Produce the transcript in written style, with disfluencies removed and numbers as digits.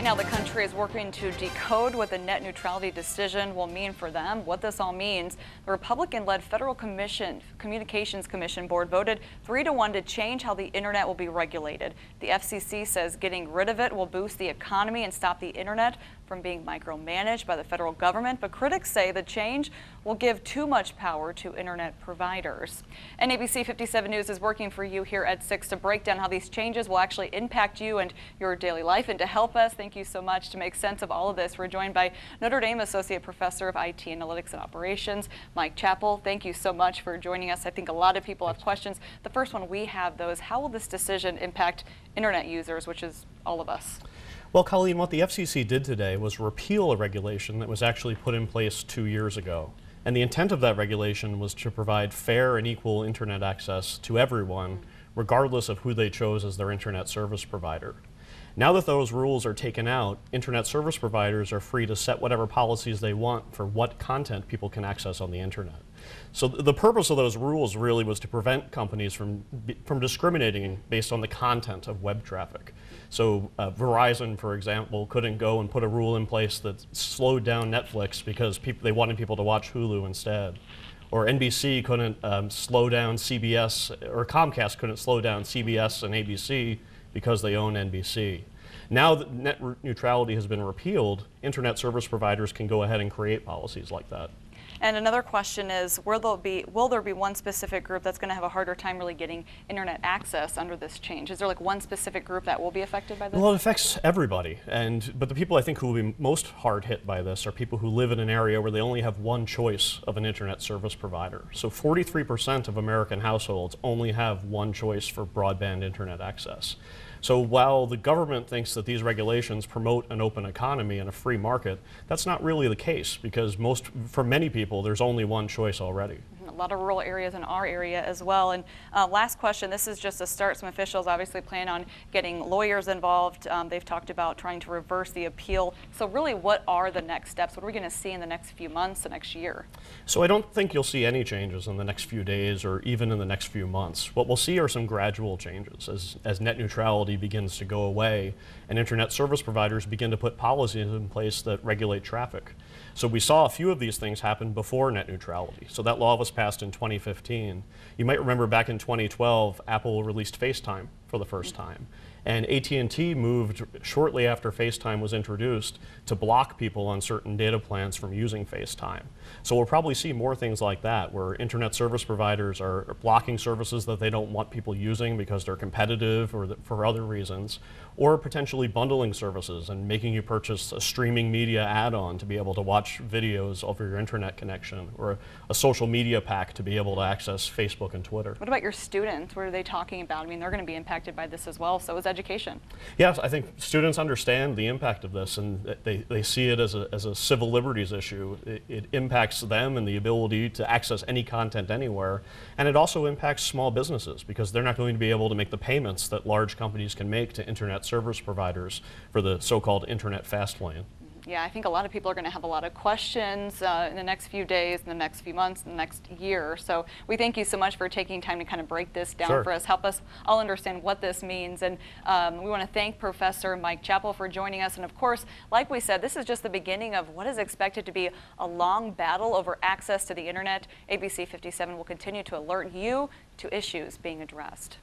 Right now, the country is working to decode what the net neutrality decision will mean for them, what this all means. The Republican-led Federal Communications Commission board voted 3-1 to change how the internet will be regulated. The FCC says getting rid of it will boost the economy and stop the internet from being micromanaged by the federal government, but critics say the change will give too much power to internet providers. And ABC 57 News is working for you here at 6 to break down how these changes will actually impact you and your daily life. And to help us, thank you so much to make sense of all of this, we're joined by Notre Dame Associate Professor of IT Analytics and Operations, Mike Chappell. Thank you so much for joining us. I think a lot of people have questions. The first one we have, though, is how will this decision impact internet users, which is all of us? Well, Colleen, what the FCC did today was repeal a regulation that was actually put in place 2 years ago. And the intent of that regulation was to provide fair and equal internet access to everyone, regardless of who they chose as their internet service provider. Now that those rules are taken out, internet service providers are free to set whatever policies they want for what content people can access on the internet. So the purpose of those rules really was to prevent companies from discriminating based on the content of web traffic. So Verizon, for example, couldn't go and put a rule in place that slowed down Netflix because they wanted people to watch Hulu instead. Or NBC couldn't slow down CBS, or Comcast couldn't slow down CBS and ABC because they own NBC. Now that net neutrality has been repealed, internet service providers can go ahead and create policies like that. And another question is, will there be one specific group that's going to have a harder time really getting internet access under this change? Is there like one specific group that will be affected by this? Well, it affects everybody, but the people I think who will be most hard hit by this are people who live in an area where they only have one choice of an internet service provider. So 43% of American households only have one choice for broadband internet access. So while the government thinks that these regulations promote an open economy and a free market, that's not really the case, because for many people, there's only one choice already. A lot of rural areas in our area as well. And last question, this is just a start. Some officials obviously plan on getting lawyers involved. They've talked about trying to reverse the appeal. So really, what are the next steps? What are we going to see in the next few months, the next year? So I don't think you'll see any changes in the next few days or even in the next few months. What we'll see are some gradual changes as net neutrality begins to go away and internet service providers begin to put policies in place that regulate traffic. So we saw a few of these things happen before net neutrality. So that law was passed in 2015. You might remember back in 2012, Apple released FaceTime for the first time. And AT&T moved shortly after FaceTime was introduced to block people on certain data plans from using FaceTime. So we'll probably see more things like that, where internet service providers are blocking services that they don't want people using because they're competitive or for other reasons, or potentially bundling services and making you purchase a streaming media add-on to be able to watch videos over your internet connection, or a social media pack to be able to access Facebook and Twitter. What about your students? What are they talking about? I mean, they're going to be impacted by this as well. So is education. Yes, I think students understand the impact of this, and they see it as a civil liberties issue. It impacts them and the ability to access any content anywhere, and it also impacts small businesses because they're not going to be able to make the payments that large companies can make to internet service providers for the so-called internet fast lane. Yeah, I think a lot of people are going to have a lot of questions in the next few days, in the next few months, in the next year. So we thank you so much for taking time to kind of break this down for us, help us all understand what this means. And we want to thank Professor Mike Chappell for joining us. And of course, like we said, this is just the beginning of what is expected to be a long battle over access to the internet. ABC 57 will continue to alert you to issues being addressed.